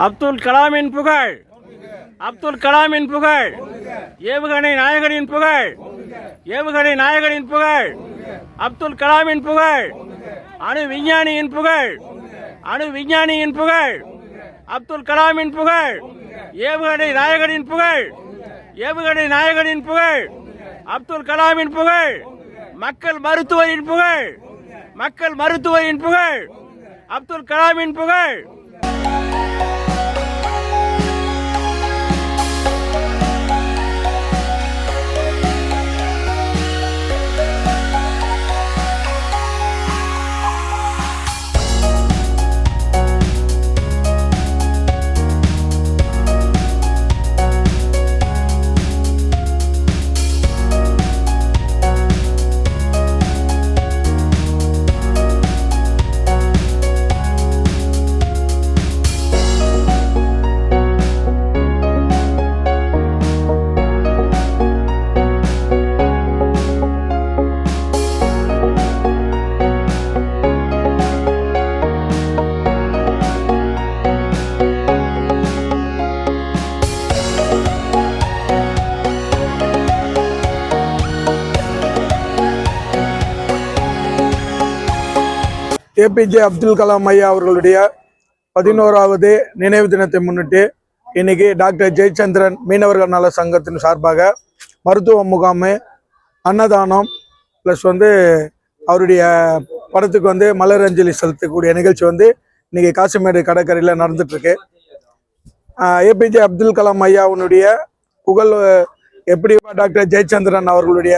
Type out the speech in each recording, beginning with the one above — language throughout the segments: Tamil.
அப்துல் கலாமின் புகழ், அப்துல் கலாமின் புகழ், ஏவுகணை நாயகனின் புகழ், ஏவுகணை நாயகனின் புகழ், அப்துல் கலாமின் புகழ், அணு விஞ்ஞானியின் புகழ், அணு விஞ்ஞானியின் புகழ், அப்துல் கலாமின் புகழ், ஏவுகணை நாயகனின் புகழ், ஏவுகணை நாயகனின் புகழ், அப்துல் கலாமின் புகழ், மக்கள் மருத்துவரின் புகழ், மக்கள் மருத்துவரின் புகழ், அப்துல் கலாமின் புகழ். ஏபிஜே அப்துல் கலாம் ஐயா அவர்களுடைய 11வது நினைவு தினத்தை முன்னிட்டு இன்னைக்கு டாக்டர் ஜெயச்சந்திரன் மீனவர்கள் நல சங்கத்தின் சார்பாக மருத்துவ முகாம், அன்னதானம் ப்ளஸ் அவருடைய படத்துக்கு மலர் அஞ்சலி செலுத்தக்கூடிய நிகழ்ச்சி இன்னைக்கு காசிமேடு கடற்கரையில் நடந்துட்டுருக்கு. ஏபிஜே அப்துல் கலாம் ஐயாவுடைய புகழ் எப்படி டாக்டர் ஜெயச்சந்திரன் அவர்களுடைய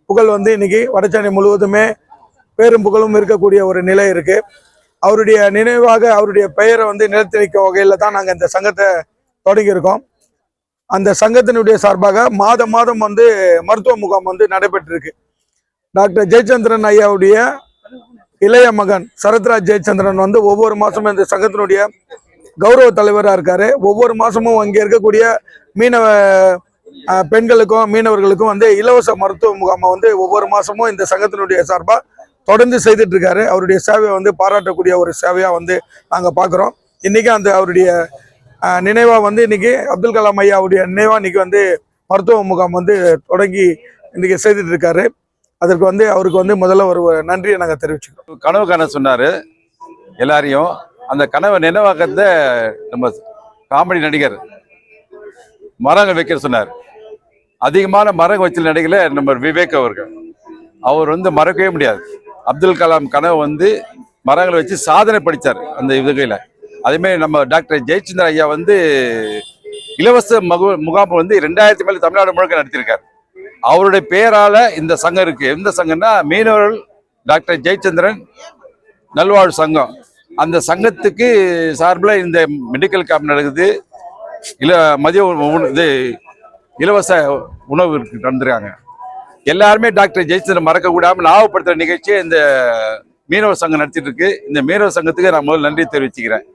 புகழ் இன்னைக்கு வடசென்னை முழுவதுமே பேரும் புகழும் இருக்கக்கூடிய ஒரு நிலை இருக்கு. அவருடைய நினைவாக அவருடைய பெயரை நிலைத்து வைக்க வகையில் தான் நாங்கள் இந்த சங்கத்தை தொடங்கியிருக்கோம். அந்த சங்கத்தினுடைய சார்பாக மாதம் மருத்துவ முகாம் நடைபெற்றிருக்கு. டாக்டர் ஜெயச்சந்திரன் ஐயாவுடைய இளைய மகன் சரத்ராஜ் ஜெயச்சந்திரன் ஒவ்வொரு மாதமும் இந்த சங்கத்தினுடைய கௌரவ தலைவராக இருக்காரு. ஒவ்வொரு மாதமும் அங்கே இருக்கக்கூடிய மீனவ பெண்களுக்கும் மீனவர்களுக்கும் இலவச மருத்துவ முகாமை ஒவ்வொரு மாதமும் இந்த சங்கத்தினுடைய சார்பாக தொடர்ந்து செய்துட்டு இருக்காரு. அவருடைய சேவையை பாராட்டக்கூடிய ஒரு சேவையா நாங்கள் பார்க்குறோம். இன்னைக்கு அந்த அவருடைய நினைவா இன்னைக்கு அப்துல் கலாம் ஐயாவுடைய நினைவா இன்னைக்கு மருத்துவ முகாம் தொடங்கி இன்னைக்கு செய்துட்டு இருக்காரு. அதற்கு அவருக்கு முதல்ல ஒரு நன்றியை நாங்கள் தெரிவிச்சுக்கிறோம். கனவு காண சொன்னாரு எல்லாரையும். அந்த கனவை நினைவாக்கத்தை நம்ம காமெடி நடிகர் மரங்கள் வைக்க சொன்னார். அதிகமான மரங்கள் வச்சு நடிகல நம்ம விவேக் அவர்கள். அவர் மறக்கவே முடியாது. அப்துல் கலாம் கனவு மரங்களை வச்சு சாதனை படித்தார் அந்த இதுகையில். அதேமாதிரி நம்ம டாக்டர் ஜெயச்சந்திரன் ஐயா இலவச முகாம் 2000 மேலே தமிழ்நாடு முழுக்க நடத்தியிருக்கார். அவருடைய பெயரால் இந்த சங்கம் இருக்கு. எந்த சங்கம்னா மீனவர்கள் டாக்டர் ஜெயச்சந்திரன் நல்வாழ்வு சங்கம். அந்த சங்கத்துக்கு சார்பில் இந்த மெடிக்கல் கேம்ப் நடக்குது. மதிய இது இலவச உணவு நடந்துருக்காங்க. எல்லாருமே டாக்டர் ஜெயச்சந்திரன் மறக்க கூடாமல் ஞாபகப்படுத்துற நிகழ்ச்சியை இந்த மீனவர் சங்கம் நடத்திட்டு இருக்கு. இந்த மீனவர் சங்கத்துக்கு நான் முதல்ல நன்றி தெரிவிச்சுக்கிறேன்.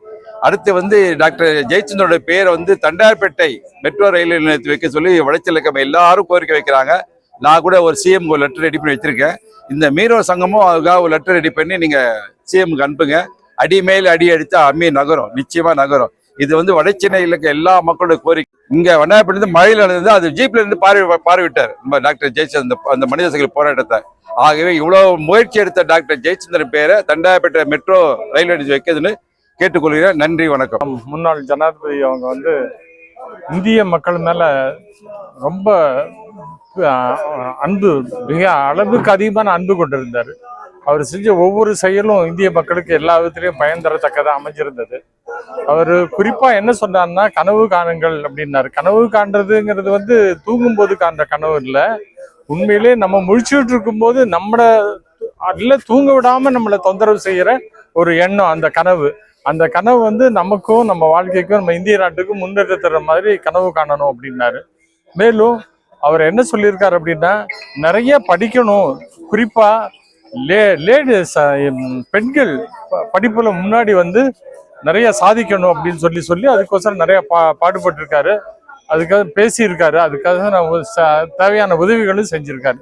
அடுத்து டாக்டர் ஜெயச்சந்திரனோட பேரை தண்டார்பேட்டை மெட்ரோ ரயில் நிலையத்தை வைக்க சொல்லி வடச்செல்ல எல்லாரும் கோரிக்கை வைக்கிறாங்க. நான் கூட ஒரு சிஎம் ஒரு லெட்டர் ரெடி பண்ணி வச்சிருக்கேன். இந்த மீனவர் சங்கமும் அதுக்காக ஒரு லெட்டர் ரெடி பண்ணி நீங்க சிஎம்க்கு அனுப்புங்க. அடி மேல் அடி அடித்தா அம்மி நகரும், நிச்சயமா நகரும். இது வடச்சென்னையில் இருக்க எல்லா மக்களோட கோரிக்கை. இங்க வண்ணாரப்பேட்டை மழையில் நடந்தது, அது ஜீப்ல இருந்து பார்வையிட்டார் நம்ம டாக்டர் ஜெயச்சந்திரன் அந்த மனித சங்கிலி போராட்டத்தை. ஆகவே இவ்வளவு முயற்சி எடுத்த டாக்டர் ஜெயச்சந்திரன் பேரை தண்டார்பேட்டை மெட்ரோ ரயில் நிலையத்தில் வைக்கிறதுன்னு கேட்டுக்கொள்கிறேன். நன்றி, வணக்கம். முன்னாள் ஜனாதிபதி அவங்க இந்திய மக்கள் மேல ரொம்ப அன்பு, மிக அளவுக்கு அதிகமான அன்பு கொண்டிருந்தார். அவர் செஞ்ச ஒவ்வொரு செயலும் இந்திய மக்களுக்கு எல்லா விதத்திலையும் பயன் தரத்தக்கதாக அமைஞ்சிருந்தது. அவர் குறிப்பா என்ன சொன்னார்னா, கனவு காணுங்கள் அப்படின்னாரு. கனவு காண்றதுங்கிறது தூங்கும் போது காண்ற கனவு இல்லை. உண்மையிலே நம்ம முழிச்சுட்டு இருக்கும் போது இல்ல தூங்க விடாம நம்மளை தொந்தரவு செய்யற ஒரு எண்ணம் அந்த கனவு. அந்த கனவு நமக்கும் நம்ம வாழ்க்கைக்கும் நம்ம இந்திய நாட்டுக்கும் முன்னேற்ற தர மாதிரி கனவு காணணும் அப்படின்னாரு. மேலும் அவர் என்ன சொல்லியிருக்காரு அப்படின்னா, நிறைய படிக்கணும், குறிப்பா லேடிஸ் பெண்கள் படிப்புல முன்னாடி நிறைய சாதிக்கணும் அப்படின்னு சொல்லி அதுக்கோசரம் நிறைய பாடுபட்டு இருக்காரு. அதுக்காக பேசியிருக்காரு. அதுக்காக தேவையான உதவிகளும் செஞ்சிருக்காரு.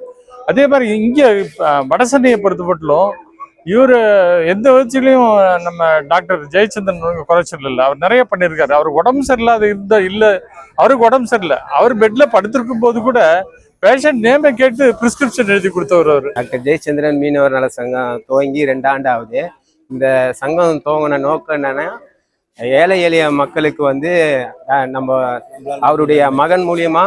அதே மாதிரி இங்கே வடசென்னையை பொறுத்தமட்டிலும் இவர் எந்த விதத்திலையும் நம்ம டாக்டர் ஜெயச்சந்திரன் குறைச்சல் இல்லை. அவர் நிறைய பண்ணியிருக்காரு. அவர் உடம்பு சரியில்லாத இல்லை, அவருக்கு உடம்பு சரியில்லை, அவர் பெட்ல படுத்திருக்கும் போது கூட பேஷண்ட் நேமை கேட்டு பிரிஸ்கிரிப்ஷன் எழுதி கொடுத்தவர் அவர். டாக்டர் ஜெயச்சந்திரன் மீனவர் நல சங்கம் துவங்கி 2 ஆண்டு ஆகுது. இந்த சங்கம் துவங்கின நோக்கம் என்னன்னா, ஏழை எளிய மக்களுக்கு வந்து நம்ம அவருடைய மகன் மூலியமா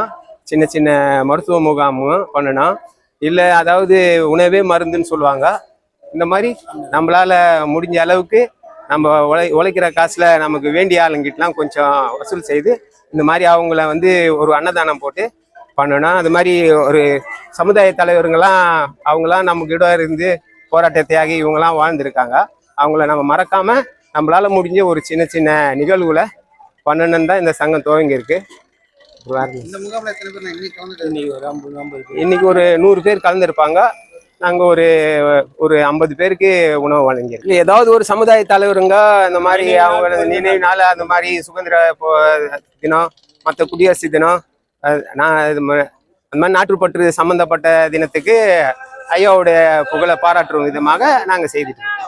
சின்ன சின்ன மருத்துவ முகாமும் பண்ணணும். இல்லை அதாவது உணவே மருந்துன்னு சொல்லுவாங்க. இந்த மாதிரி நம்மளால முடிஞ்ச அளவுக்கு நம்ம உழைக்கிற காசுல நமக்கு வேண்டிய ஆளுங்கிட்டலாம் கொஞ்சம் வசூல் செய்து இந்த மாதிரி அவங்கள வந்து ஒரு அன்னதானம் போட்டு பண்ணணும். அது மாதிரி ஒரு சமுதாய தலைவருங்கெல்லாம் அவங்களாம் நமக்கிட்ட இருந்து போராட்ட தியாகி இவங்கெல்லாம் வாழ்ந்துருக்காங்க. அவங்கள நம்ம மறக்காம நம்மளால முடிஞ்ச ஒரு சின்ன சின்ன நிகழ்வுகளை பண்ணணுன்னு தான் இந்த சங்கம் துவங்கி இருக்கு. இன்னைக்கு ஒரு 100 பேர் கலந்துருப்பாங்க. நாங்கள் ஒரு 50 பேருக்கு உணவு வழங்கியிருக்கோம். ஏதாவது ஒரு சமுதாய தலைவருங்க இந்த மாதிரி அவங்க நினைவு நாள், அந்த மாதிரி சுதந்திர தினம், மற்ற குடியரசு தினம், அந்த மாதிரி நாட்டுப்பற்று சம்பந்தப்பட்ட தினத்துக்கு ஐயாவுடைய புகழை பாராட்டுற விதமாக நாங்கள் செய்துட்டு இருக்கோம்.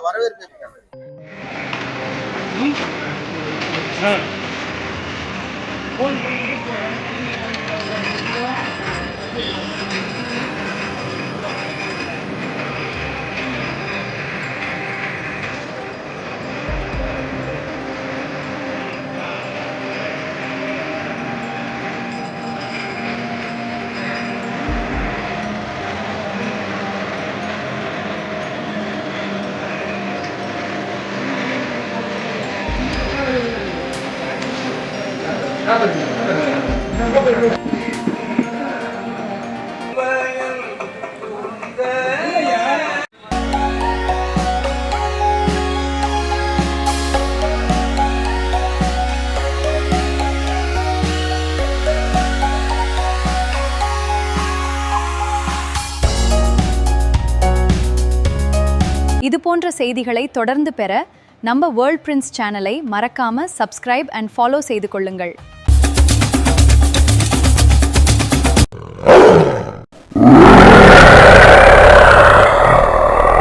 இது போன்ற செய்திகளை தொடர்ந்து பெற நம்ம வேர்ல்ட் பிரின்ஸ் சேனலை மறக்காம சப்ஸ்கிரைப் அண்ட் ஃபாலோ செய்து கொள்ளுங்கள்.